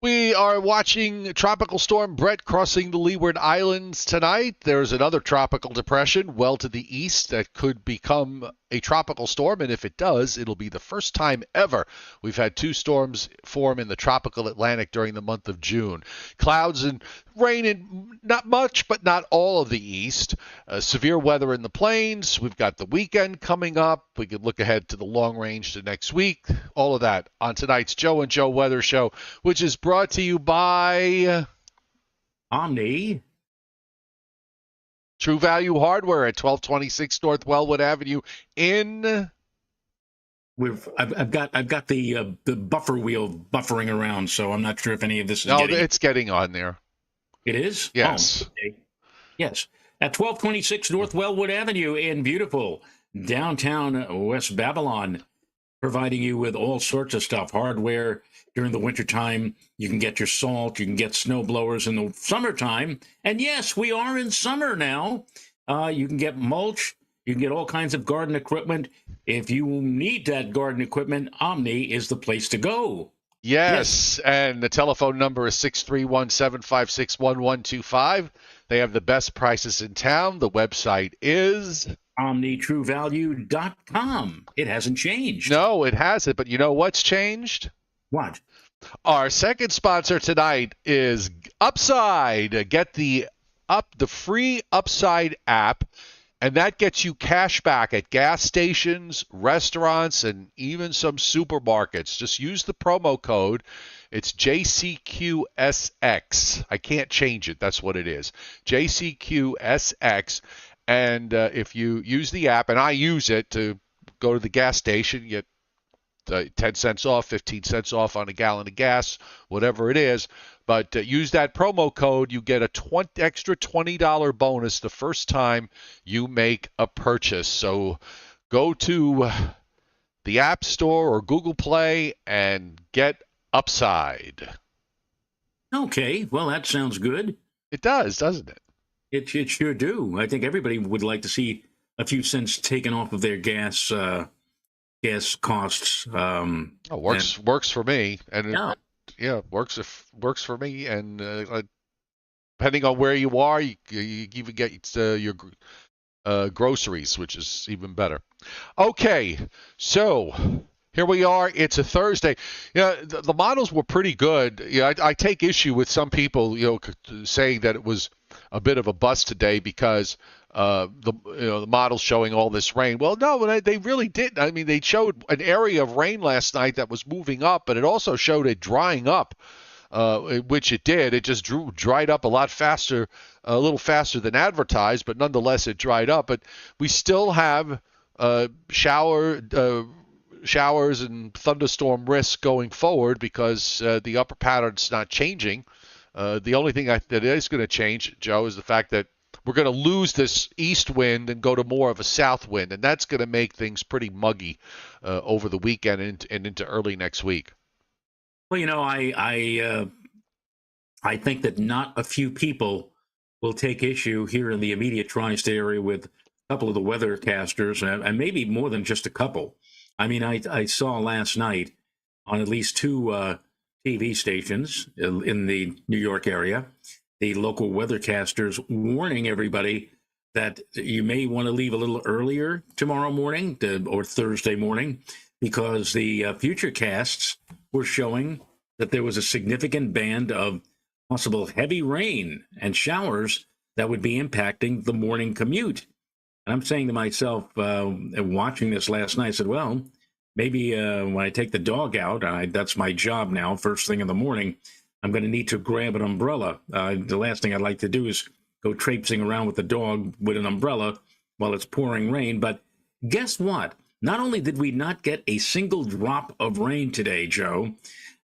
We are watching Tropical Storm Bret crossing the Leeward Islands tonight. There's another tropical depression well to the east that could become a tropical storm, and if it does, it'll be the first time ever we've had two storms form in the tropical Atlantic during the month of June. Clouds and rain in not much, but not all of the east. Severe weather in the plains. We've got the weekend coming up. We could look ahead to the long range to next week. All of that on tonight's Joe and Joe Weather Show, which is brought to you by Omni. True Value Hardware at 1226 North Wellwood Avenue in. I've got the buffer wheel buffering around, so I'm not sure if any of this is No, it's getting on there. It is? Yes. Oh, okay. Yes. At 1226 North Wellwood Avenue in beautiful downtown West Babylon, providing you with all sorts of stuff, hardware. During the wintertime, you can get your salt, you can get snow blowers in the summertime. And yes, we are in summer now. You can get mulch, you can get all kinds of garden equipment. If you need that garden equipment, Omni is the place to go. Yes, and the telephone number is 631-756-1125. They have the best prices in town. The website is OmniTrueValue.com. It hasn't changed. No, it hasn't, but you know what's changed? What? Our second sponsor tonight is Upside. Get the free Upside app, and that gets you cash back at gas stations, restaurants, and even some supermarkets. Just use the promo code. It's JCQSX. I can't change it. That's what it is. JCQSX. And if you use the app, and I use it to go to the gas station, you get 10 cents off, 15 cents off on a gallon of gas, whatever it is. But use that promo code. You get a extra $20 bonus the first time you make a purchase. So go to the App Store or Google Play and get Upside. Okay, well, that sounds good. It does, doesn't it? It sure do. I think everybody would like to see a few cents taken off of their gas costs. Works for me, and yeah, works for me. And depending on where you are, you even get your groceries, which is even better. Okay, so here we are. It's a Thursday. The models were pretty good. I take issue with some people, saying that it was a bit of a bust today because the models showing all this rain. Well, no, they really didn't. I mean, they showed an area of rain last night that was moving up, but it also showed it drying up, which it did. It just dried up a little faster than advertised, but nonetheless it dried up. But we still have showers and thunderstorm risk going forward because the upper pattern's not changing. The only thing that is going to change, Joe, is the fact that we're going to lose this east wind and go to more of a south wind, and that's going to make things pretty muggy over the weekend and into early next week. Well, I think that not a few people will take issue here in the immediate tri-state area with a couple of the weathercasters, and maybe more than just a couple. I mean, I saw last night on at least two TV stations in the New York area, the local weathercasters warning everybody that you may want to leave a little earlier tomorrow morning or Thursday morning because the future casts were showing that there was a significant band of possible heavy rain and showers that would be impacting the morning commute. And I'm saying to myself, watching this last night, I said, well, maybe when I take the dog out, that's my job now, first thing in the morning, I'm going to need to grab an umbrella. The last thing I'd like to do is go traipsing around with the dog with an umbrella while it's pouring rain. But guess what? Not only did we not get a single drop of rain today, Joe,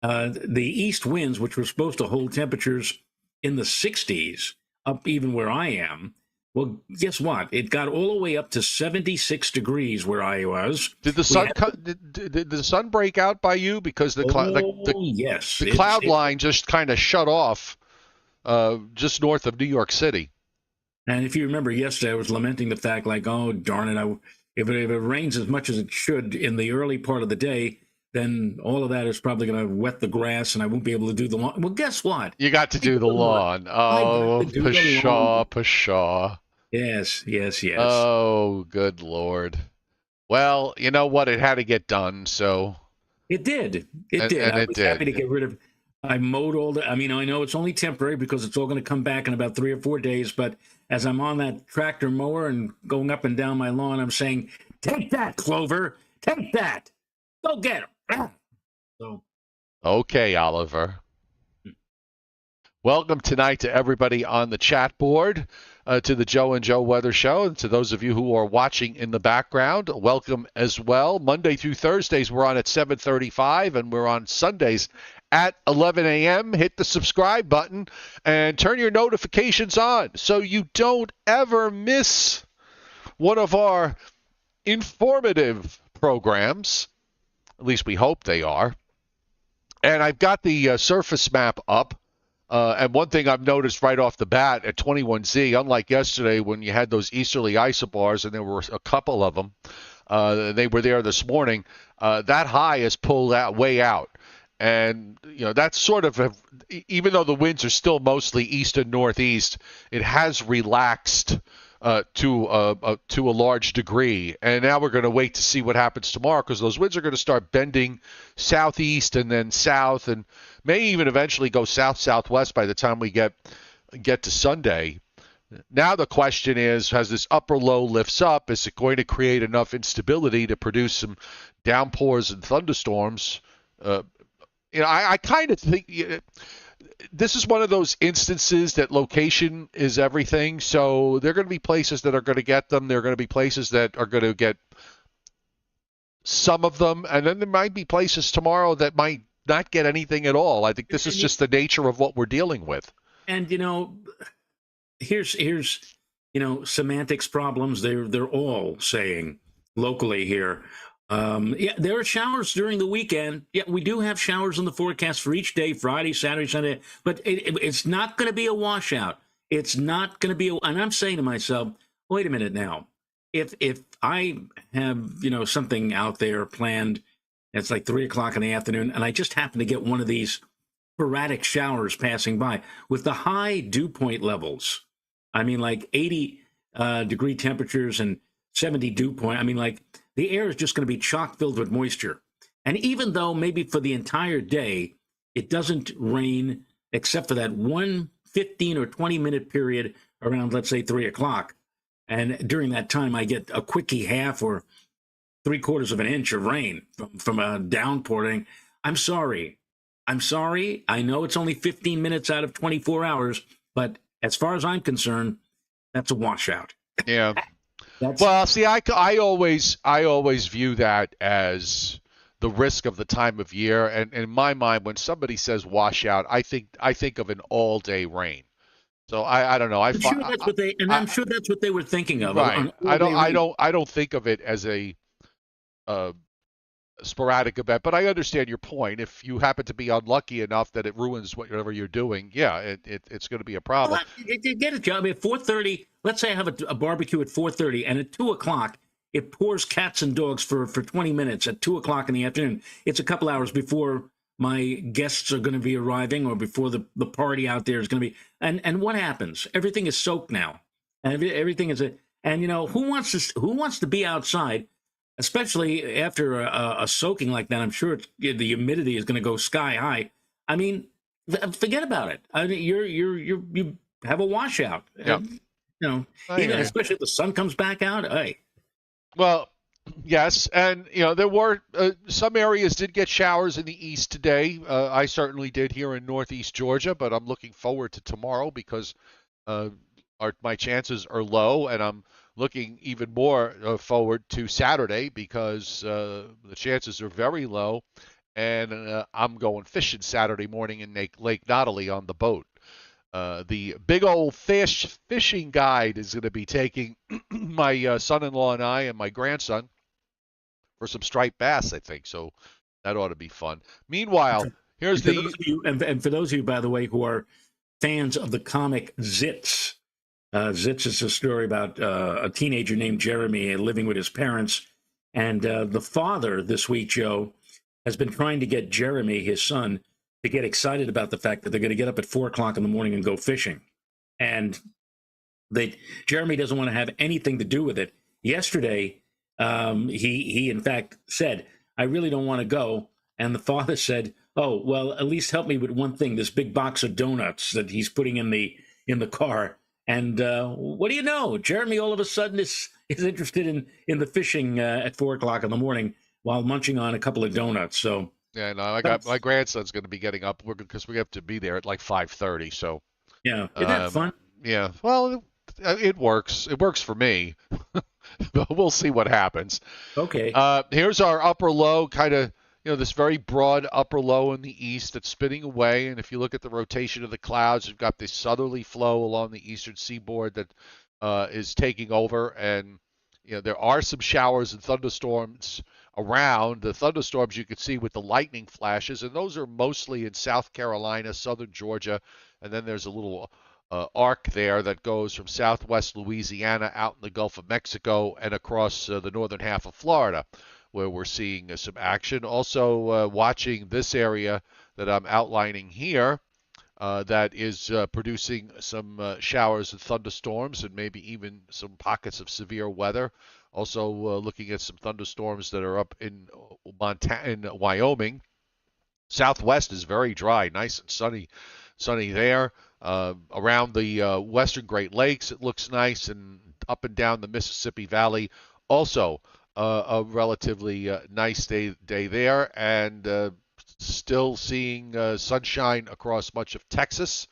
the east winds, which were supposed to hold temperatures in the 60s, up even where I am, well, guess what? It got all the way up to 76 degrees where I was. Did the sun did the sun break out by you because yes, the cloud line just kind of shut off just north of New York City? And if you remember yesterday, I was lamenting the fact, like, oh darn it, if it rains as much as it should in the early part of the day, then all of that is probably going to wet the grass, and I won't be able to do the lawn. Well, guess what? You got to do the lawn. I got Oh, to do the pshaw, lawn. pshaw. Yes, yes, yes. Oh, good Lord. Well, you know what? It had to get done, so. It did. It did. And I it was happy to did. get rid of. I mowed all the. I mean, I know it's only temporary because it's all going to come back in about 3 or 4 days. But as I'm on that tractor mower and going up and down my lawn, I'm saying, "Take that, Clover! Take that! Go get him!" So. Okay, Oliver. Welcome tonight to everybody on the chat board, to the Joe and Joe Weather Show, and to those of you who are watching in the background, welcome as well. Monday through Thursdays, we're on at 7:35, and we're on Sundays at 11 a.m. Hit the subscribe button and turn your notifications on so you don't ever miss one of our informative programs. At least we hope they are. And I've got the surface map up. And one thing I've noticed right off the bat at 21Z, unlike yesterday when you had those easterly isobars, and there were a couple of them, they were there this morning, that high is pulled out way out. And, that's sort of, even though the winds are still mostly east and northeast, it has relaxed to a large degree. And now we're going to wait to see what happens tomorrow, because those winds are going to start bending southeast and then south, and may even eventually go south-southwest by the time we get to Sunday. Now the question is, as this upper low lifts up, is it going to create enough instability to produce some downpours and thunderstorms? I kind of think this is one of those instances that location is everything. So there are going to be places that are going to get them. There are going to be places that are going to get some of them. And then there might be places tomorrow that might not get anything at all. I think this is just the nature of what we're dealing with. And, here's semantics problems. They're all saying locally here. Yeah, there are showers during the weekend. Yeah, we do have showers in the forecast for each day, Friday, Saturday, Sunday, but it's not going to be a washout. It's not going to be, and I'm saying to myself, wait a minute now. If I have, something out there planned, it's like 3 o'clock in the afternoon, and I just happen to get one of these sporadic showers passing by with the high dew point levels. I mean, like 80 degree temperatures and 70 dew point. I mean, like, the air is just going to be chock filled with moisture. And even though maybe for the entire day, it doesn't rain except for that 15 or 20 minute period around, let's say, 3 o'clock. And during that time, I get a quickie half or 3/4 of an inch of rain from a downpouring. I'm sorry. I know it's only 15 minutes out of 24 hours, but as far as I'm concerned, that's a washout. Yeah. Well, see, I always view that as the risk of the time of year, and in my mind, when somebody says washout, I think of an all-day rain. So I don't know. I'm sure that's what they were thinking of. Right. I don't think of it as a sporadic event, but I understand your point. If you happen to be unlucky enough that it ruins whatever you're doing, yeah, it's going to be a problem. Well, get it, Joe. I mean, at 4:30, let's say I have a barbecue at 4:30, and at 2 o'clock, it pours cats and dogs for 20 minutes at 2 o'clock in the afternoon. It's a couple hours before my guests are going to be arriving or before the party out there is going to be. And what happens? Everything is soaked now. And everything is who wants to be outside? Especially after a soaking like that, I'm sure the humidity is going to go sky high. I mean, forget about it. I mean, you have a washout. Yeah. Especially if the sun comes back out. Hey. Well, yes, and there were some areas did get showers in the east today. I certainly did here in northeast Georgia, but I'm looking forward to tomorrow because my chances are low, and I'm looking even more forward to Saturday because the chances are very low, and I'm going fishing Saturday morning in Lake Nottely on the boat. The big old fishing guide is going to be taking my son-in-law and I and my grandson for some striped bass, I think. So that ought to be fun. Meanwhile, here's for those of you, by the way, who are fans of the comic Zits. Zits is a story about a teenager named Jeremy living with his parents. And the father this week, Joe, has been trying to get Jeremy, his son, to get excited about the fact that they're going to get up at 4 o'clock in the morning and go fishing. And Jeremy doesn't want to have anything to do with it. Yesterday, he in fact said, "I really don't want to go." And the father said, "Oh, well, at least help me with one thing: this big box of donuts that he's putting in the car." And what do you know? Jeremy all of a sudden is interested in the fishing at 4 o'clock in the morning while munching on a couple of donuts. So Yeah, no, I got my grandson's going to be getting up because we have to be there at like 5:30. So yeah, isn't that fun? yeah, well, it works. It works for me. But we'll see what happens. Okay. Here's our upper low, kind of, this very broad upper low in the east that's spinning away. And if you look at the rotation of the clouds, you've got this southerly flow along the eastern seaboard that is taking over. And, there are some showers and thunderstorms around. The thunderstorms you can see with the lightning flashes, and those are mostly in South Carolina, southern Georgia. And then there's a little arc there that goes from southwest Louisiana out in the Gulf of Mexico and across the northern half of Florida, where we're seeing some action. Also watching this area that I'm outlining here that is producing some showers and thunderstorms and maybe even some pockets of severe weather. Also looking at some thunderstorms that are up in Wyoming. Southwest is very dry, nice and sunny there. Around the western Great Lakes, it looks nice, and up and down the Mississippi Valley, also a relatively nice day there, and still seeing sunshine across much of Texas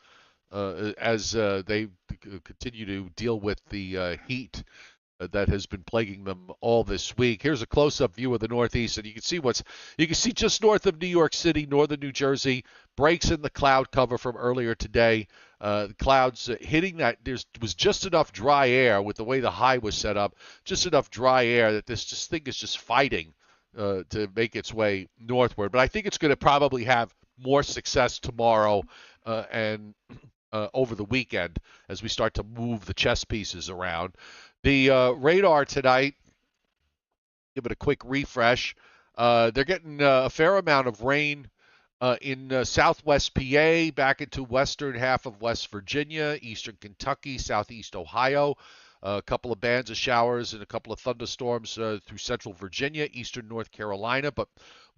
as they continue to deal with the heat that has been plaguing them all this week. Here's a close-up view of the Northeast, and you can see just north of New York City, northern New Jersey, breaks in the cloud cover from earlier today. The clouds hitting that. There was just enough dry air with the way the high was set up, just enough dry air that this thing is just fighting to make its way northward. But I think it's going to probably have more success tomorrow and over the weekend as we start to move the chess pieces around. The radar tonight, give it a quick refresh. They're getting a fair amount of rain in southwest PA, back into western half of West Virginia, eastern Kentucky, southeast Ohio. A couple of bands of showers and a couple of thunderstorms through central Virginia, eastern North Carolina. But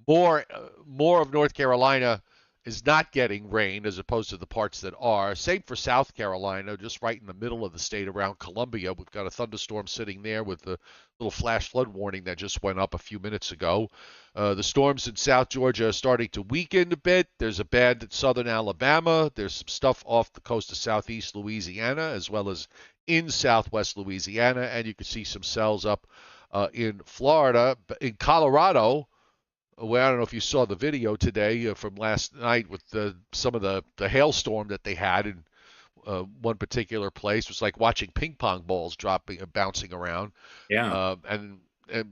more of North Carolina is not getting rain as opposed to the parts that are. Same for South Carolina, just right in the middle of the state around Columbia. We've got a thunderstorm sitting there with the little flash flood warning that just went up a few minutes ago. The storms in South Georgia are starting to weaken a bit. There's a band in southern Alabama. There's some stuff off the coast of southeast Louisiana as well as in southwest Louisiana. And you can see some cells up in Florida. In Colorado, well, I don't know if you saw the video today from last night with some of the hailstorm that they had in one particular place. It was like watching ping pong balls bouncing around. Yeah. And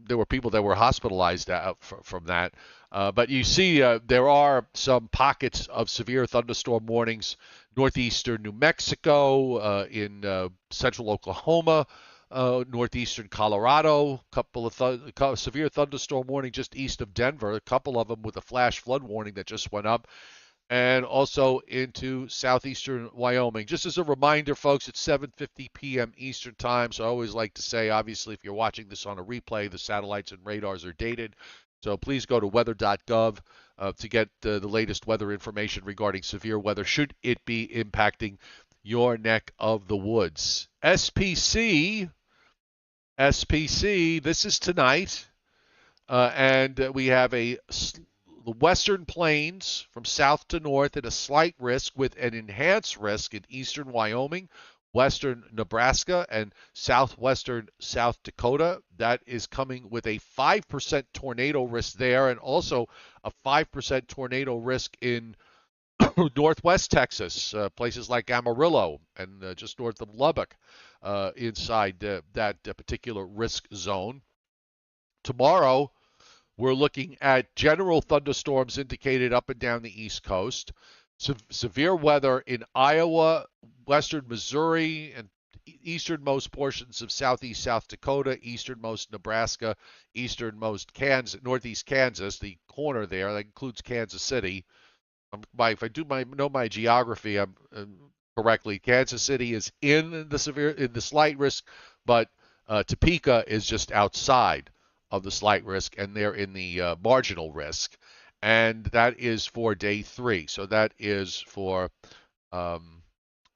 there were people that were hospitalized from that. But you see there are some pockets of severe thunderstorm warnings northeastern New Mexico, in central Oklahoma, northeastern Colorado, couple of severe thunderstorm warning just east of Denver, a couple of them with a flash flood warning that just went up, and also into southeastern Wyoming. Just as a reminder, folks, it's 7:50 p.m. Eastern time, so I always like to say, obviously, if you're watching this on a replay, the satellites and radars are dated. So please go to weather.gov to get the latest weather information regarding severe weather, should it be impacting your neck of the woods. SPC, this is tonight, and we have the western plains from south to north at a slight risk with an enhanced risk in eastern Wyoming, western Nebraska, and southwestern South Dakota. That is coming with a 5% tornado risk there, and also a 5% tornado risk in northwest Texas, places like Amarillo and just north of Lubbock, inside that particular risk zone. Tomorrow, we're looking at general thunderstorms indicated up and down the East Coast, severe weather in Iowa, western Missouri, and easternmost portions of southeast South Dakota, easternmost Nebraska, easternmost Kansas, northeast Kansas, the corner there that includes Kansas City. If I do know my geography correctly, Kansas City is in the slight risk, but Topeka is just outside of the slight risk, and they're in the marginal risk, and that is for day 3. So that is for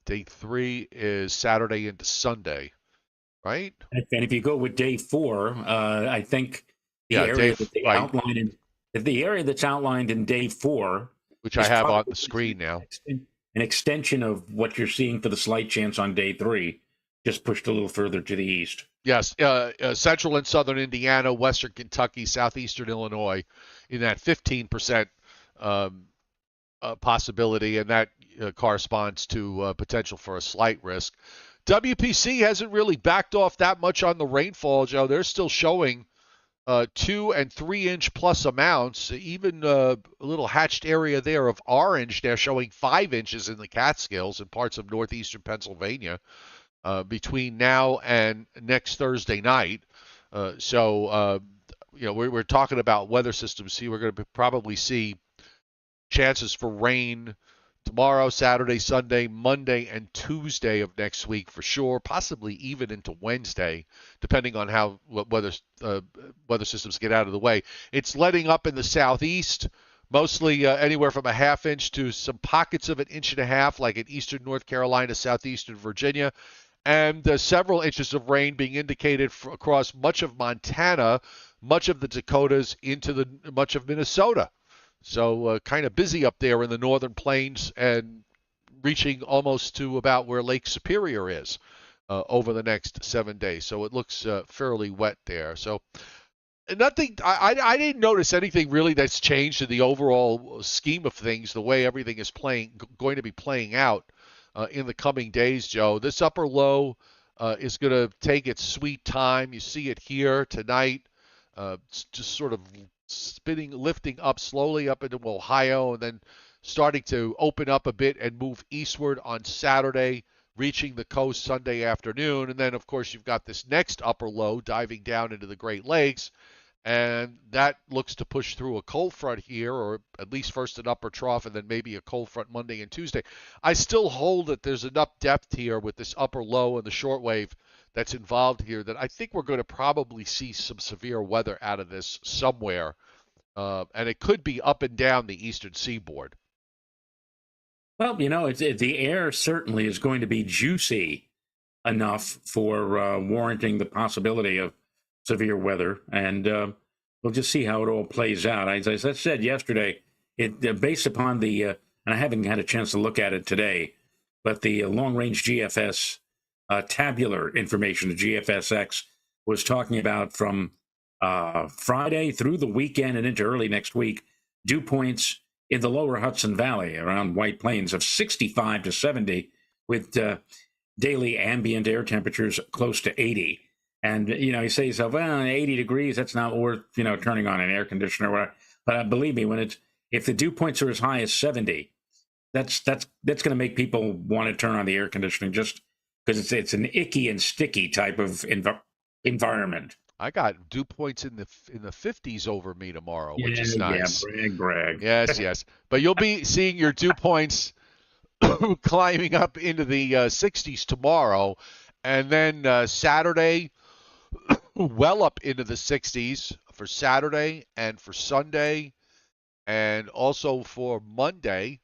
day 3 is Saturday into Sunday, right? And if you go with day 4, I think the Yeah, area that they right, outline in if the area that's outlined in day 4 which I is have on probably the screen now. an extension of what you're seeing for the slight chance on day 3, just pushed a little further to the east. Yes, central and southern Indiana, western Kentucky, southeastern Illinois, in that 15% possibility, and that corresponds to potential for a slight risk. WPC hasn't really backed off that much on the rainfall, Joe. They're still showing 2 and 3 inch plus amounts. Even a little hatched area there of orange, they're showing 5 inches in the Catskills and parts of northeastern Pennsylvania between now and next Thursday night. We're talking about weather systems here. We're going to probably see chances for rain tomorrow, Saturday, Sunday, Monday, and Tuesday of next week for sure, possibly even into Wednesday, depending on how weather systems get out of the way. It's letting up in the southeast, mostly anywhere from a half inch to some pockets of an inch and a half, like in eastern North Carolina, southeastern Virginia, and several inches of rain being indicated across much of Montana, much of the Dakotas, into much of Minnesota. So kind of busy up there in the northern plains and reaching almost to about where Lake Superior is over the next 7 days. So it looks fairly wet there. So nothing. I didn't notice anything really that's changed in the overall scheme of things, the way everything is going to be playing out in the coming days, Joe. This upper low is going to take its sweet time. You see it here tonight, just sort of lifting up slowly up into Ohio, and then starting to open up a bit and move eastward on Saturday, reaching the coast Sunday afternoon. And then, of course, you've got this next upper low diving down into the Great Lakes, and that looks to push through a cold front here, or at least first an upper trough and then maybe a cold front Monday and Tuesday. I still hold that there's enough depth here with this upper low and the shortwave that's involved here that I think we're going to probably see some severe weather out of this somewhere, and it could be up and down the eastern seaboard. Well, the air certainly is going to be juicy enough for warranting the possibility of severe weather, and we'll just see how it all plays out. As I said yesterday, based upon and I haven't had a chance to look at it today, but the long-range GFS tabular information, the GFSX, was talking about from Friday through the weekend and into early next week, dew points in the lower Hudson Valley around White Plains of 65 to 70, with daily ambient air temperatures close to 80. And, you say to yourself, well, 80 degrees, that's not worth, turning on an air conditioner. Or whatever. But believe me, if the dew points are as high as 70, that's going to make people want to turn on the air conditioning, just because it's an icky and sticky type of environment. I got dew points in the 50s over me tomorrow, which is nice. Yeah, brag. Yes. But you'll be seeing your dew points climbing up into the 60s tomorrow, and then Saturday, well up into the 60s for Saturday and for Sunday, and also for Monday,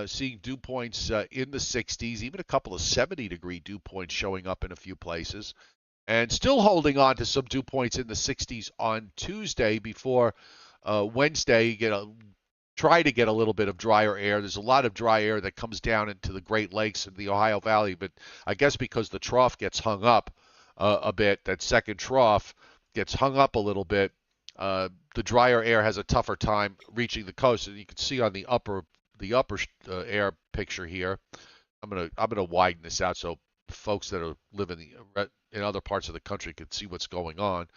seeing dew points in the 60s, even a couple of 70-degree dew points showing up in a few places, and still holding on to some dew points in the 60s on Tuesday before Wednesday. Try to get a little bit of drier air. There's a lot of dry air that comes down into the Great Lakes and the Ohio Valley, but I guess because the trough gets hung up a bit, that second trough gets hung up a little bit, the drier air has a tougher time reaching the coast. And you can see on the upper air picture here. I'm gonna widen this out so folks that are living in other parts of the country can see what's going on.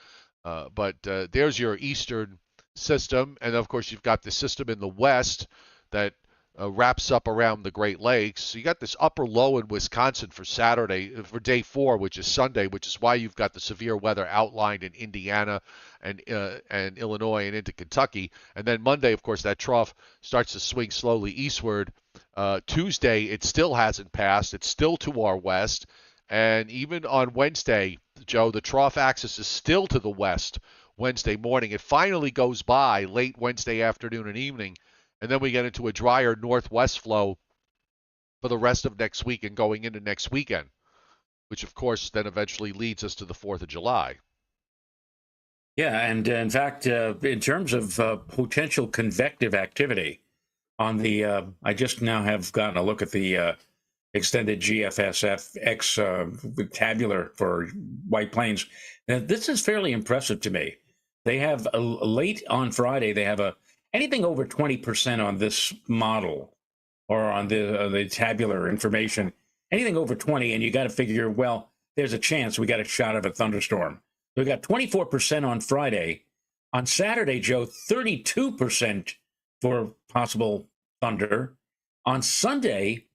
But there's your eastern system, and of course you've got the system in the west that wraps up around the Great Lakes. So you got this upper low in Wisconsin for Saturday, for day 4, which is Sunday, which is why you've got the severe weather outlined in Indiana and Illinois and into Kentucky. And then Monday, of course, that trough starts to swing slowly eastward. Tuesday, it still hasn't passed. It's still to our west. And even on Wednesday, Joe, the trough axis is still to the west Wednesday morning. It finally goes by late Wednesday afternoon and evening. And then we get into a drier northwest flow for the rest of next week and going into next weekend, which, of course, then eventually leads us to the 4th of July. Yeah, and in fact, in terms of potential convective activity on the, I just now have gotten a look at the extended GFSFX tabular for White Plains. Now, this is fairly impressive to me. They have late on Friday, they have anything over 20% on this model or on the tabular information, anything over 20, and you got to figure, well, there's a chance we got a shot of a thunderstorm. So we got 24% on Friday. On Saturday, Joe, 32% for possible thunder. On Sunday,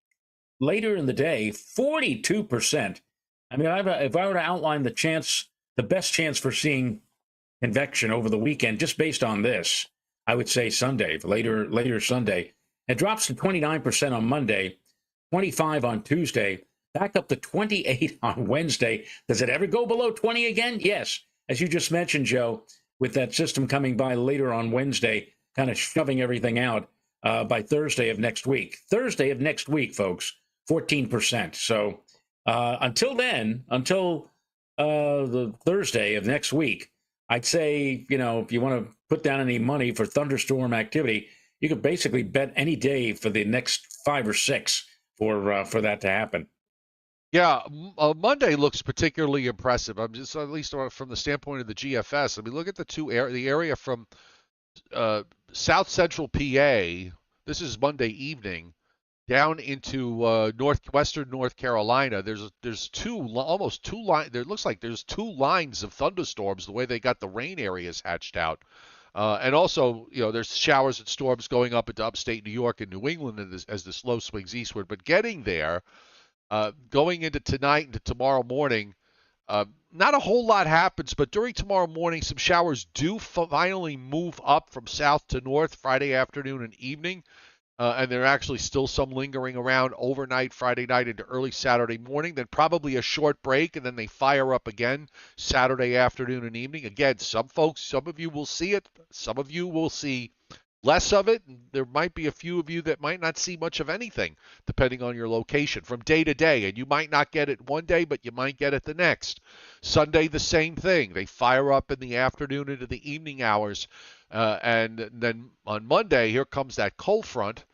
later in the day, 42%. I mean, if I were to outline the best chance for seeing convection over the weekend, just based on this, I would say Sunday, later Sunday. It drops to 29% on Monday, 25 on Tuesday, back up to 28 on Wednesday. Does it ever go below 20 again? Yes. As you just mentioned, Joe, with that system coming by later on Wednesday, kind of shoving everything out by Thursday of next week. Thursday of next week, folks, 14%. So until then, until the Thursday of next week, I'd say, if you want to put down any money for thunderstorm activity, you could basically bet any day for the next 5 or 6 for that to happen. Yeah, Monday looks particularly impressive. I'm just, at least from the standpoint of the GFS. I mean, look at the area from south central PA. This is Monday evening, down into northwestern North Carolina. There's almost two lines. There looks like there's 2 lines of thunderstorms the way they got the rain areas hatched out. And also, there's showers and storms going up into upstate New York and New England as the slow swings eastward. But getting there, going into tonight and to tomorrow morning, not a whole lot happens. But during tomorrow morning, some showers do finally move up from south to north Friday afternoon and evening. And there are actually still some lingering around overnight, Friday night into early Saturday morning. Then probably a short break, and then they fire up again Saturday afternoon and evening. Again, some of you will see it. Some of you will see less of it. And there might be a few of you that might not see much of anything, depending on your location, from day to day. And you might not get it one day, but you might get it the next. Sunday, the same thing. They fire up in the afternoon into the evening hours. And then on Monday, here comes that cold front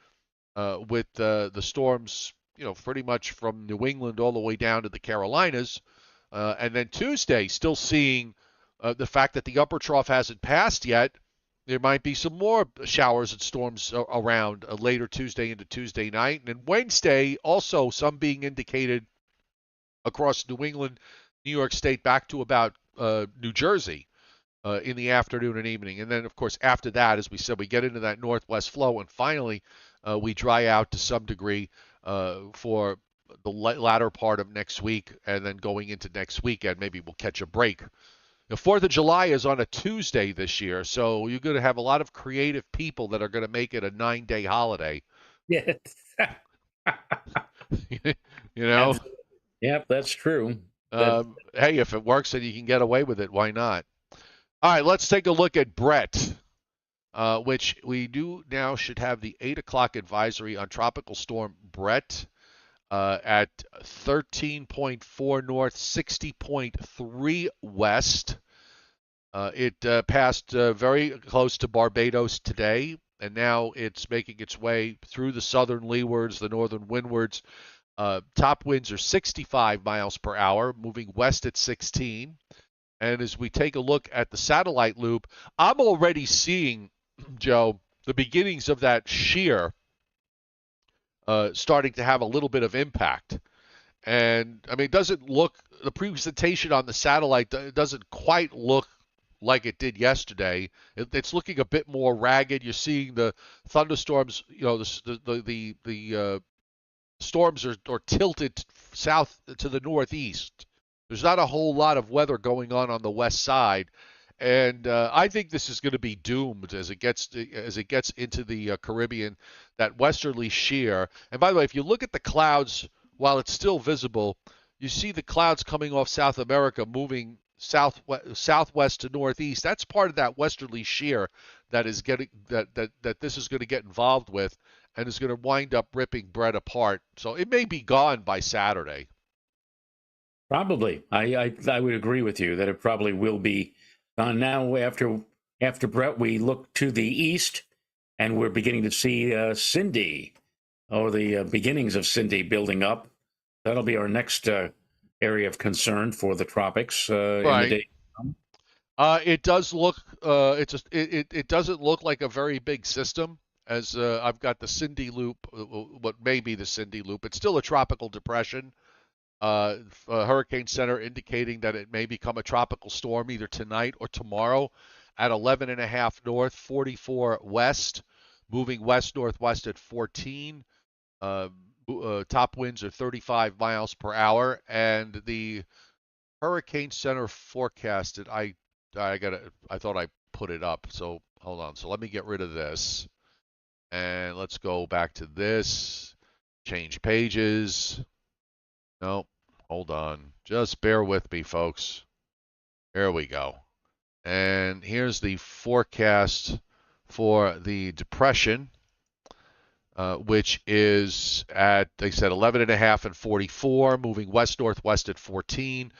with the storms, pretty much from New England all the way down to the Carolinas. And then Tuesday, still seeing the fact that the upper trough hasn't passed yet. There might be some more showers and storms around later Tuesday into Tuesday night. And then Wednesday, also some being indicated across New England, New York State, back to about New Jersey. In the afternoon and evening. And then, of course, after that, as we said, we get into that northwest flow, and finally we dry out to some degree for the latter part of next week, and then going into next weekend, maybe we'll catch a break. The 4th of July is on a Tuesday this year, so you're going to have a lot of creative people that are going to make it a 9-day holiday. Yes. Yep, that's true. Hey, if it works and you can get away with it, why not? All right, let's take a look at Bret, which we do now should have the 8 o'clock advisory on Tropical Storm Bret at 13.4 north, 60.3 west. It passed very close to Barbados today, and now it's making its way through the southern leewards, the northern windwards. Top winds are 65 miles per hour, moving west at 16. And as we take a look at the satellite loop, I'm already seeing, Joe, the beginnings of that shear starting to have a little bit of impact. And, I mean, it doesn't look, the presentation on the satellite doesn't quite look like it did yesterday. It's looking a bit more ragged. You're seeing the thunderstorms. The storms are tilted south to the northeast. There's not a whole lot of weather going on the west side, and I think this is going to be doomed as it gets into the Caribbean, that westerly shear. And by the way, if you look at the clouds while it's still visible, you see the clouds coming off South America moving southwest to northeast. That's part of that westerly shear that is getting that this is going to get involved with, and is going to wind up ripping Bret apart. So it may be gone by Saturday. Probably. I would agree with you that it probably will be gone. Now, after Bret, we look to the east, and we're beginning to see Cindy, or the beginnings of Cindy building up. That'll be our next area of concern for the tropics in the day. It does look. It doesn't look like a very big system. As I've got the Cindy loop, what may be the Cindy loop. It's still a tropical depression. Hurricane Center indicating that it may become a tropical storm either tonight or tomorrow at 11.5 north, 44 west, moving west-northwest at 14. Top winds are 35 miles per hour, and the Hurricane Center forecasted. I thought I put it up, so hold on. So let me get rid of this, and let's go back to this. Change pages. No, hold on. Just bear with me, folks. There we go. And here's the forecast for the depression, which is at, they said, 11.5 and 44, moving west-northwest at 14.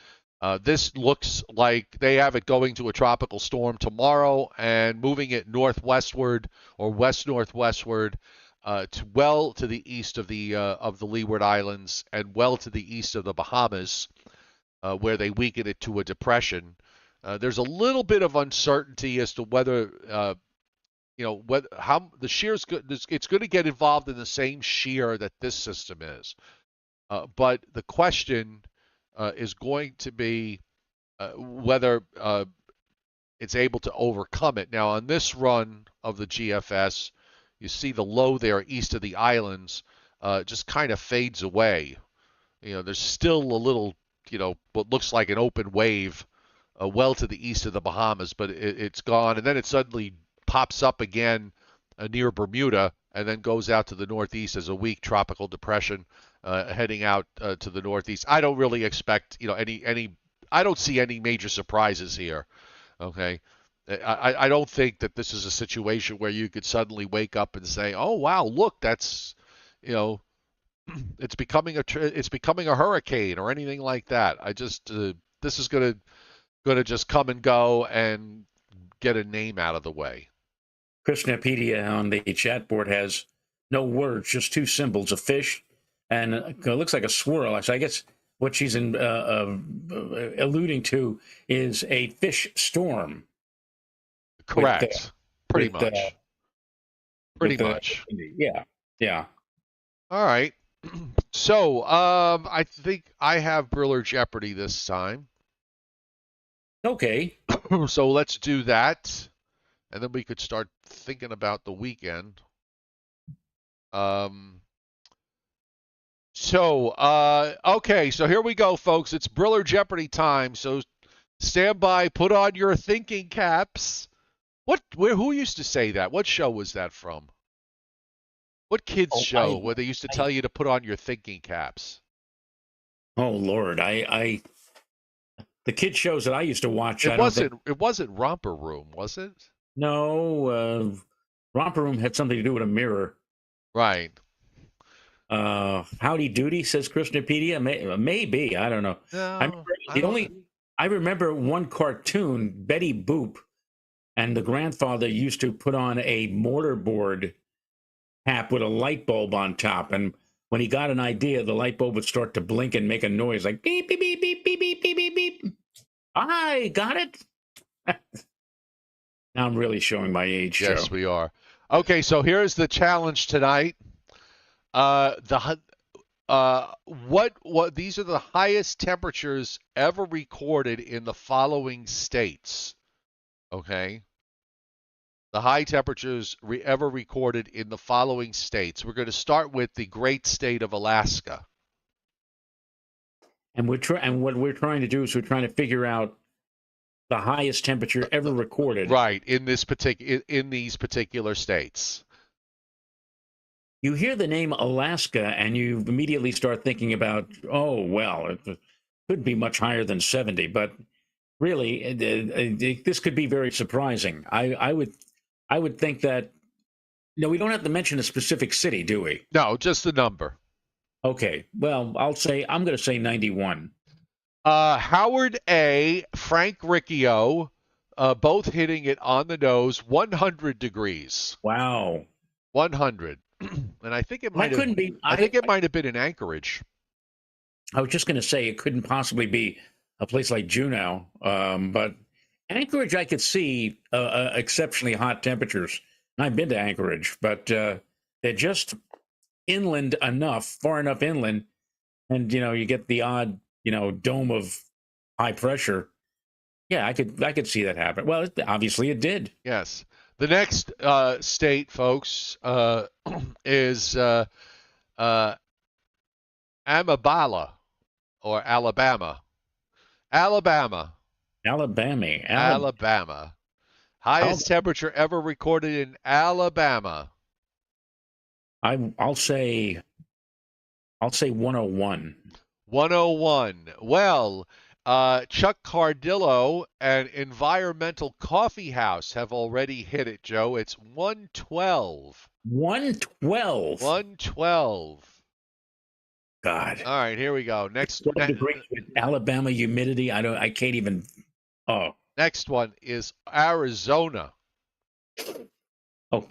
This looks like they have it going to a tropical storm tomorrow and moving it northwestward or west-northwestward to the east of the Leeward Islands and well to the east of the Bahamas, where they weaken it to a depression. There's a little bit of uncertainty as to whether how the shear's it's going to get involved in the same shear that this system is. But the question is going to be whether it's able to overcome it. Now, on this run of the GFS, you see the low there east of the islands just kind of fades away. There's still a little, what looks like an open wave well to the east of the Bahamas, but it's gone. And then it suddenly pops up again near Bermuda and then goes out to the northeast as a weak tropical depression heading out to the northeast. I don't really expect, I don't see any major surprises here. Okay. I don't think that this is a situation where you could suddenly wake up and say, "Oh wow, look, that's it's becoming a hurricane" or anything like that. I just this is gonna just come and go and get a name out of the way. Krishnapedia on the chat board has no words, just two symbols: a fish and it looks like a swirl. So I guess what she's alluding to is a fish storm. Correct. Pretty much. Pretty much. Yeah. All right. So, I think I have Briller Jeopardy this time. Okay. So let's do that, and then we could start thinking about the weekend. Okay. So here we go, folks. It's Briller Jeopardy time. So stand by. Put on your thinking caps. Who used to say that? What show was that from? What kids show where they used to tell you to put on your thinking caps? Oh Lord, the kid shows that I used to watch. It wasn't Romper Room, was it? No, Romper Room had something to do with a mirror. Right. Howdy Doody, says Krishnapedia. Maybe, I don't know. No, I remember one cartoon, Betty Boop, and the grandfather used to put on a mortarboard cap with a light bulb on top, and when he got an idea, the light bulb would start to blink and make a noise like beep, beep, beep, beep, beep, beep, beep, beep, beep. I got it. Now I'm really showing my age. Yes, Joe. we are. Okay, so here's the challenge tonight. What these are the highest temperatures ever recorded in the following states. Okay. The high temperatures ever recorded in the following states. We're going to start with the great state of Alaska. And what we're trying to do is we're trying to figure out the highest temperature ever recorded. Right, in these particular states. You hear the name Alaska and you immediately start thinking about, oh, well, it could be much higher than 70, but really, this could be very surprising. I would think that, no, we don't have to mention a specific city, do we? No, just the number. Okay, well, I'm going to say 91. Howard A., Frank Riccio, both hitting it on the nose, 100 degrees. Wow. 100. And I think it might couldn't be. I think it might have been in Anchorage. I was just going to say it couldn't possibly be a place like Juneau, but Anchorage, I could see exceptionally hot temperatures. And I've been to Anchorage, but they're just inland enough, far enough inland, and you get the odd dome of high pressure. Yeah, I could see that happen. Well, obviously it did. Yes. The next state, folks, is Amabala or Alabama. Alabama. Alabama. Highest temperature ever recorded in Alabama. I'll say 101. 101. Well, Chuck Cardillo and Environmental Coffee House have already hit it, Joe. It's 112. 112. 112. God. All right, here we go. Next Alabama humidity. I can't even. Oh. Next one is Arizona. Oh.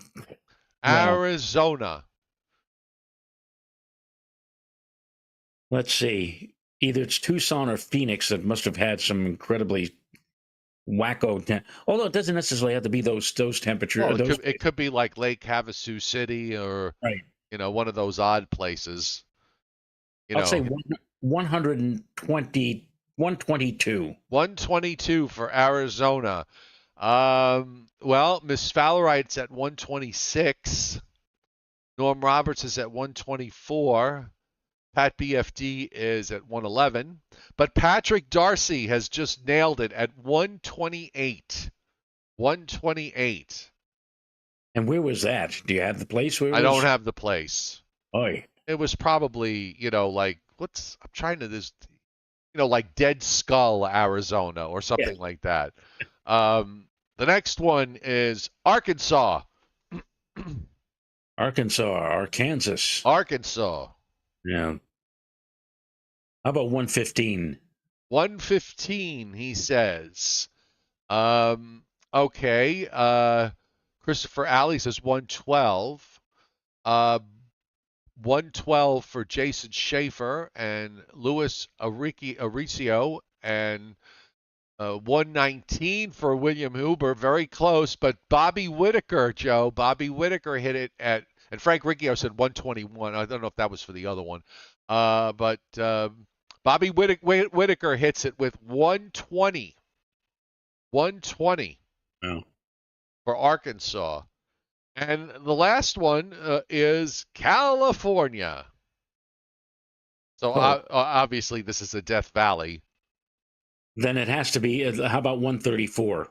Arizona. Let's see. Either it's Tucson or Phoenix that must have had some incredibly wacko. Although it doesn't necessarily have to be those temperatures. Well, it could be like Lake Havasu City or right. One of those odd places. I'll say 122. 122 for Arizona. Well, Miss Fowlerite's at 126. Norm Roberts is at 124. Pat BFD is at 111. But Patrick Darcy has just nailed it at 128. 128. And where was that? Do you have the place where it was? I don't have the place. Oy. It was probably, like, I'm trying to this, like Dead Skull, Arizona or something like that. The next one is Arkansas. Arkansas. Yeah. How about 115? 115, he says. Okay. Christopher Alley says 112. 112 for Jason Schaefer and Louis Aricio, and 119 for William Huber. Very close, but Bobby Whitaker, Joe. Bobby Whitaker hit it at, and Frank Riccio said 121. I don't know if that was for the other one. But Bobby Whitaker hits it with 120. 120 for Arkansas. And the last one is California. So obviously this is a Death Valley. Then it has to be, how about 134?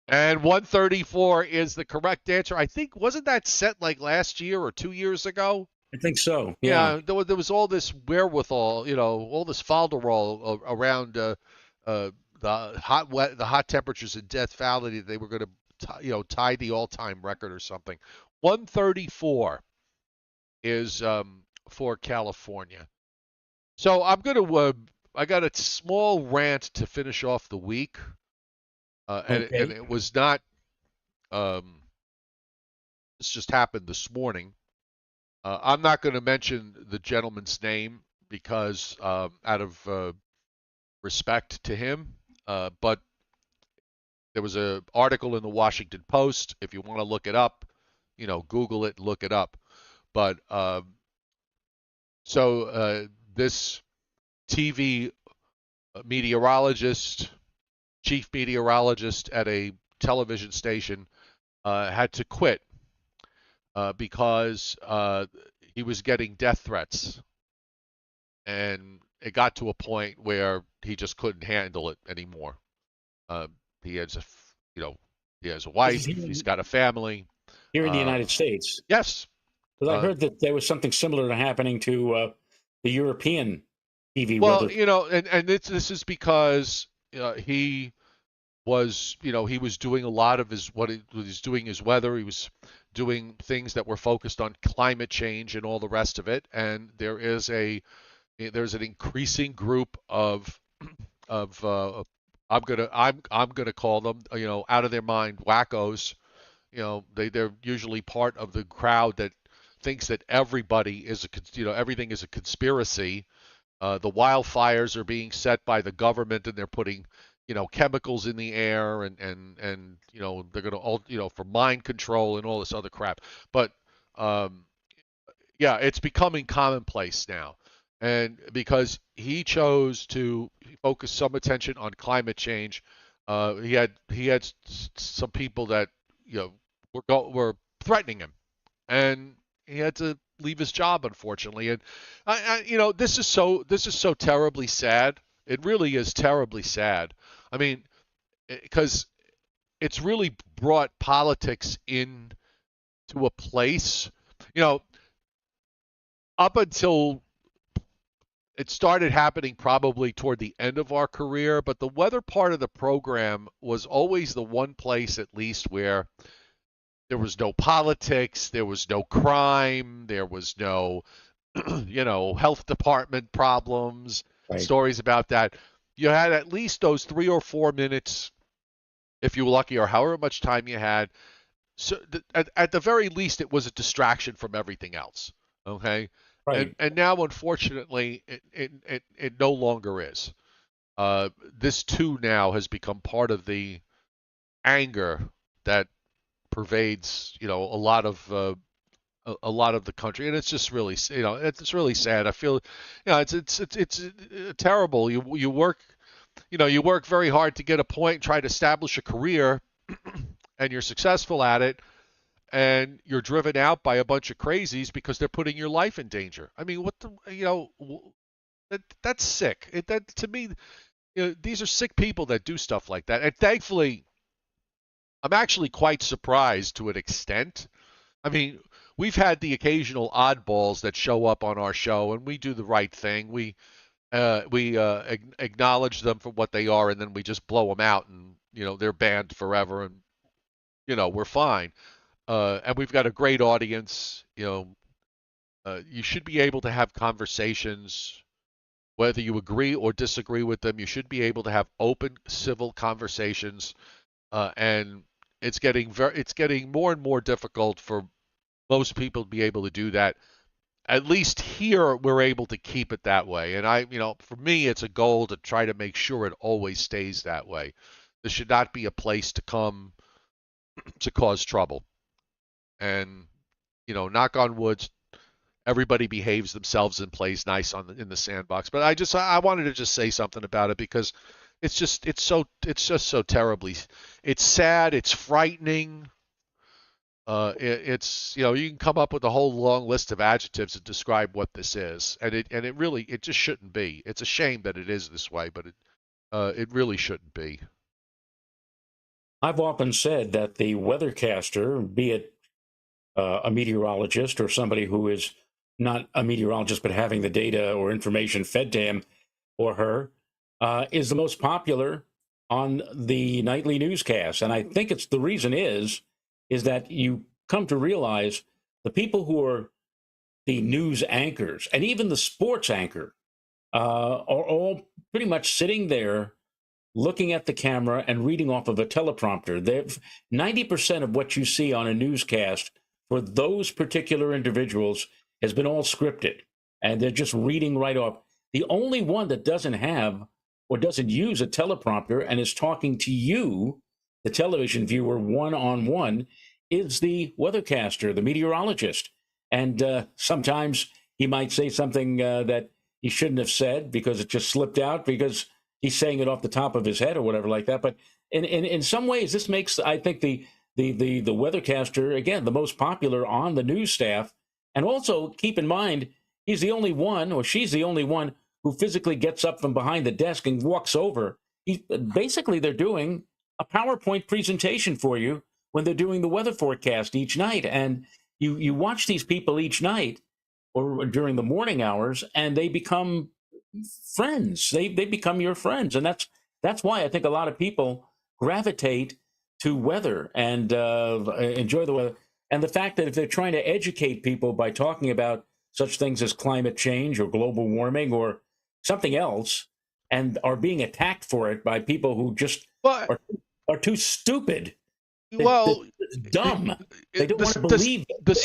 And 134 is the correct answer. I think, wasn't that set like last year or 2 years ago? I think so. Yeah, there was all this wherewithal, all this falderall around the hot temperatures in Death Valley. They were going to tie the all-time record or something. 134 is for California. So I'm going to I got a small rant to finish off the week. And it was not this just happened this morning. I'm not going to mention the gentleman's name because out of respect to him, but there was an article in the Washington Post. If you want to look it up, Google it, look it up. But this TV meteorologist, chief meteorologist at a television station had to quit because he was getting death threats, and it got to a point where he just couldn't handle it anymore. Uh, he has he has a This is wife, he's got a family. here in the United States. Yes. Because I heard that there was something similar to happening to the European TV Well, weather. and this is because he was, he was doing a lot of what he was doing his weather. He was doing things that were focused on climate change and all the rest of it. And there's an increasing group of I'm gonna call them, out of their mind wackos. They're usually part of the crowd that thinks that everything is a conspiracy. The wildfires are being set by the government, and they're putting, chemicals in the air, and they're going to all, for mind control and all this other crap. But yeah, it's becoming commonplace now, and because he chose to focus some attention on climate change, he had some people that were threatening him, and he had to leave his job, unfortunately. And this is so terribly sad. It really is terribly sad. I mean, because it's really brought politics in to a place, up until it started happening probably toward the end of our career, but the weather part of the program was always the one place, at least, where there was no politics, there was no crime, there was no, health department problems, Right. stories about that. You had at least those 3 or 4 minutes, if you were lucky, or however much time you had. So at the very least, it was a distraction from everything else. Okay. Right. And now, unfortunately, it no longer is. This too now has become part of the anger that pervades, a lot of the country, and it's just really, it's really sad. I feel, it's terrible. You work, you work very hard to get a point, try to establish a career, and you're successful at it, and you're driven out by a bunch of crazies because they're putting your life in danger. I mean, that's sick. That to me, these are sick people that do stuff like that, and thankfully, I'm actually quite surprised to an extent. I mean, we've had the occasional oddballs that show up on our show, and we do the right thing. We acknowledge them for what they are, and then we just blow them out, and they're banned forever, and we're fine. And we've got a great audience. You should be able to have conversations, whether you agree or disagree with them. You should be able to have open, civil conversations, and it's getting more and more difficult for most people to be able to do that. At least here, we're able to keep it that way. And for me, it's a goal to try to make sure it always stays that way. This should not be a place to come to cause trouble. And, knock on wood, everybody behaves themselves and plays nice in the sandbox. But I wanted to just say something about it because it's just so terribly, it's sad, it's frightening. It's you can come up with a whole long list of adjectives to describe what this is, and it really just shouldn't be. It's a shame that it is this way, but it really shouldn't be. I've often said that the weathercaster, be it a meteorologist or somebody who is not a meteorologist but having the data or information fed to him or her, is the most popular on the nightly newscast. And I think the reason is that you come to realize the people who are the news anchors and even the sports anchor are all pretty much sitting there looking at the camera and reading off of a teleprompter. 90% of what you see on a newscast for those particular individuals has been all scripted, and they're just reading right off. The only one that doesn't have or doesn't use a teleprompter and is talking to you, the television viewer, one-on-one, is the weathercaster, the meteorologist. And sometimes he might say something that he shouldn't have said because it just slipped out because he's saying it off the top of his head or whatever like that. But in some ways, this makes, I think, the weathercaster, again, the most popular on the news staff. And also keep in mind, he's the only one, or she's the only one, who physically gets up from behind the desk and walks over. Basically, they're doing a PowerPoint presentation for you when they're doing the weather forecast each night. And you watch these people each night or during the morning hours, and they become friends. They become your friends. And that's why I think a lot of people gravitate to weather and enjoy the weather. And the fact that if they're trying to educate people by talking about such things as climate change or global warming or something else, and are being attacked for it by people who just But are too stupid, well, it's dumb. They don't the, want to believe the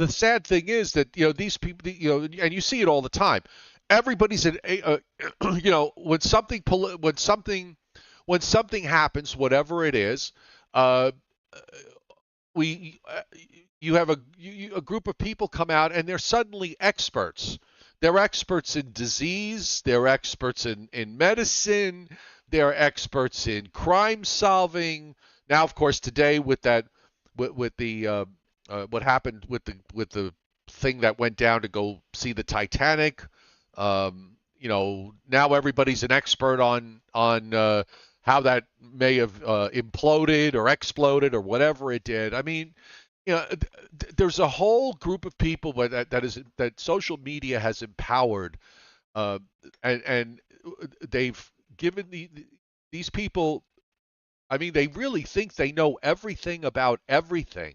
sad thing is that these people, and you see it all the time. Everybody's when something happens, whatever it is, uh, we you have a group of people come out and they're suddenly experts. They're experts in disease. They're experts in medicine. They're experts in crime solving. Now, of course, today with the what happened with the thing that went down to go see the Titanic, now everybody's an expert on how that may have imploded or exploded or whatever it did. I mean, there's a whole group of people that social media has empowered, uh, and they've given these people. I mean, they really think they know everything about everything,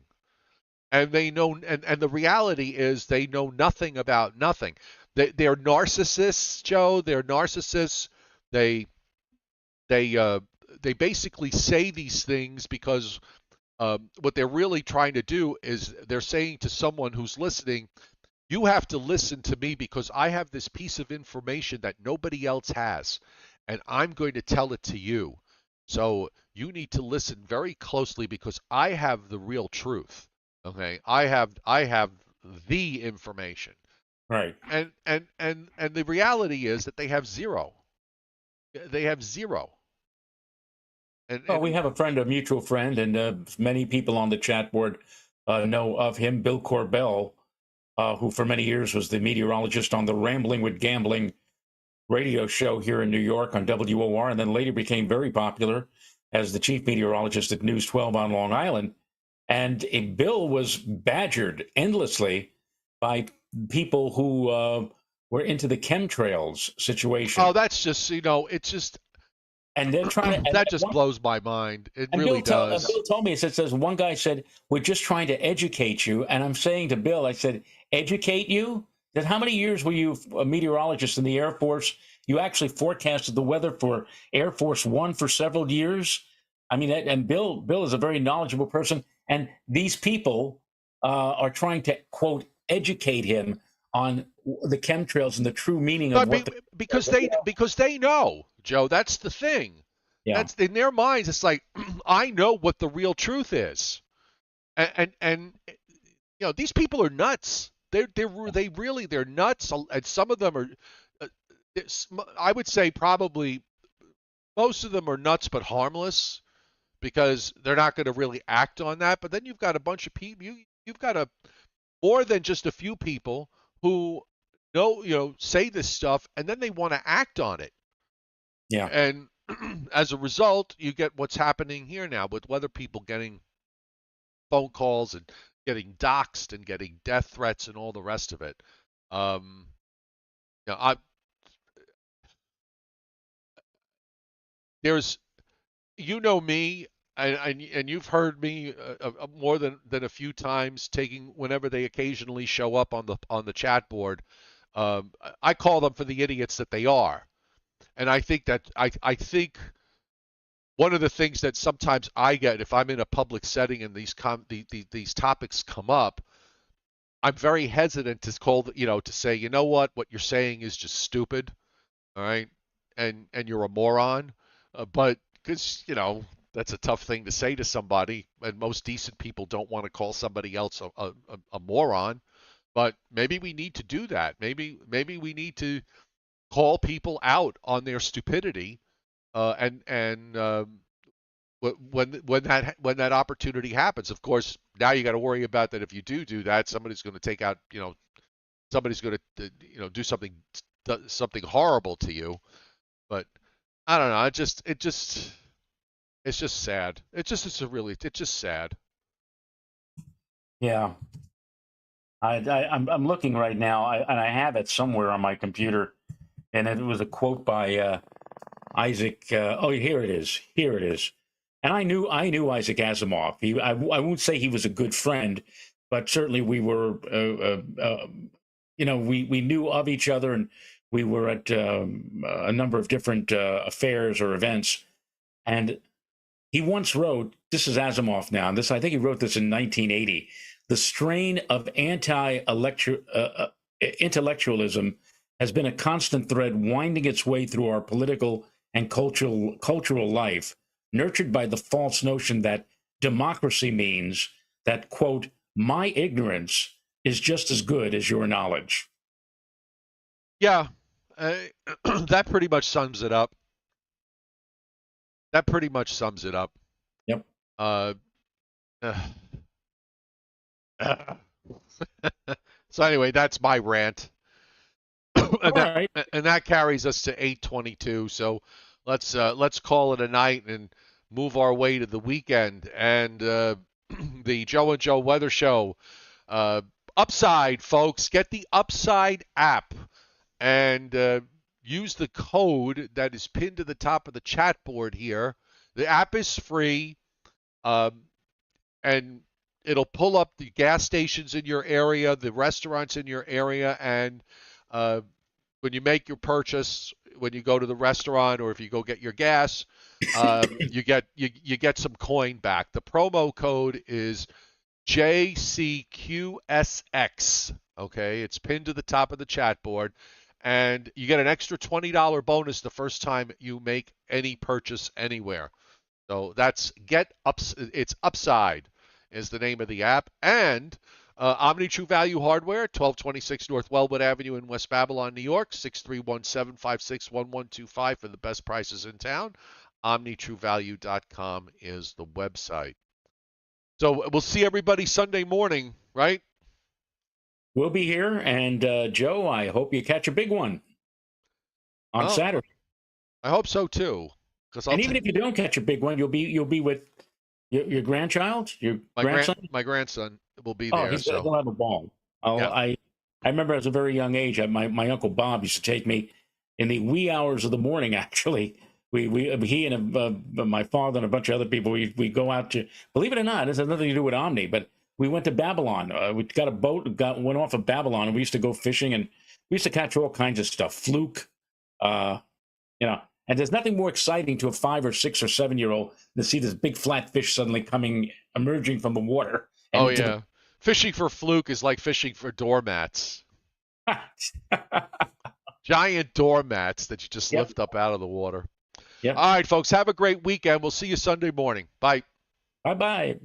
and they know, and the reality is they know nothing about nothing. They're narcissists, Joe. They're narcissists. They they uh, they basically say these things because what they're really trying to do is they're saying to someone who's listening, you have to listen to me because I have this piece of information that nobody else has, and I'm going to tell it to you. So you need to listen very closely because I have the real truth. Okay, I have the information, right. and the reality is that they have zero. They have zero. Well, we And have a friend, a mutual friend, and many people on the chat board know of him, Bill Corbell, who for many years was the meteorologist on the Rambling with Gambling radio show here in New York on WOR, and then later became very popular as the chief meteorologist at News 12 on Long Island. And Bill was badgered endlessly by people who were into the chemtrails situation. oh, that's just it's just And they're trying to, that just blows my mind. It and really does. Bill told me, it says one guy said, we're just trying to educate you. And I'm saying to Bill, I said, educate you? That how many years were you a meteorologist in the Air Force? You actually forecasted the weather for Air Force One for several years. I mean, and Bill is a very knowledgeable person. And these people are trying to, quote, educate him on the chemtrails and the true meaning of what because they know, Joe. That's the thing. yeah. That's in their minds. It's like I know what the real truth is, and these people are nuts. They're nuts, and some of them are. Uh, I would say probably most of them are nuts, but harmless because they're not going to really act on that. But then you've got a bunch of people. You've got more than just a few people who say this stuff and then they want to act on it. Yeah. And as a result, you get what's happening here now with weather people getting phone calls and getting doxxed and getting death threats and all the rest of it. I there's me, and you've heard me more than a few times taking whenever they occasionally show up on the chat board. I call them for the idiots that they are, and I think that I think one of the things that sometimes I get if I'm in a public setting and these topics come up, I'm very hesitant to to say, what you're saying is just stupid, all right, and you're a moron, but because that's a tough thing to say to somebody, and most decent people don't want to call somebody else a moron. But maybe we need to do that. Maybe we need to call people out on their stupidity, and when that opportunity happens. Of course, now you got to worry about that. If you do that, somebody's going to take out, somebody's going to, do something horrible to you. But I don't know. It's just sad. It's just sad. Yeah. I'm looking right now, and I have it somewhere on my computer, and it was a quote by Isaac. Oh, here it is. Here it is. And I knew Isaac Asimov. I won't say he was a good friend, but certainly we were, we knew of each other, and we were at a number of different affairs or events. And he once wrote, this is Asimov now, and I think he wrote this in 1980. The strain of intellectualism has been a constant thread winding its way through our political and cultural life, nurtured by the false notion that democracy means that, quote, my ignorance is just as good as your knowledge. Yeah, that pretty much sums it up. Yep. Uh, so anyway, that's my rant. And that carries us to 8:22. So let's call it a night and move our way to the weekend and the Joe and Joe Weather Show. Upside, folks, get the Upside app and use the code that is pinned to the top of the chat board here. The app is free, and it'll pull up the gas stations in your area, the restaurants in your area, and when you make your purchase, when you go to the restaurant or if you go get your gas, you get some coin back. The promo code is JCQSX. Okay, it's pinned to the top of the chat board, and you get an extra $20 bonus the first time you make any purchase anywhere. So it's Upside is the name of the app, and Omni True Value Hardware, 1226 North Wellwood Avenue in West Babylon, New York, 631-756-1125 for the best prices in town. OmniTrueValue.com is the website. So we'll see everybody Sunday morning, right? We'll be here, and Joe, I hope you catch a big one on Saturday. I hope so too. And even if you don't catch a big one, you'll be with your grandchild, my grandson will be there. He'll have a ball. Yeah. I remember as a very young age, my Uncle Bob used to take me in the wee hours of the morning. Actually, he and my father and a bunch of other people, we go out to, believe it or not, this has nothing to do with Omni, but we went to Babylon. We got a boat, went off of Babylon, and we used to go fishing, and we used to catch all kinds of stuff, fluke, And there's nothing more exciting to a 5 or 6 or 7-year-old than to see this big flat fish suddenly emerging from the water. Oh, yeah. Fishing for fluke is like fishing for doormats. Giant doormats that you just lift up out of the water. Yep. All right, folks, have a great weekend. We'll see you Sunday morning. Bye. Bye-bye.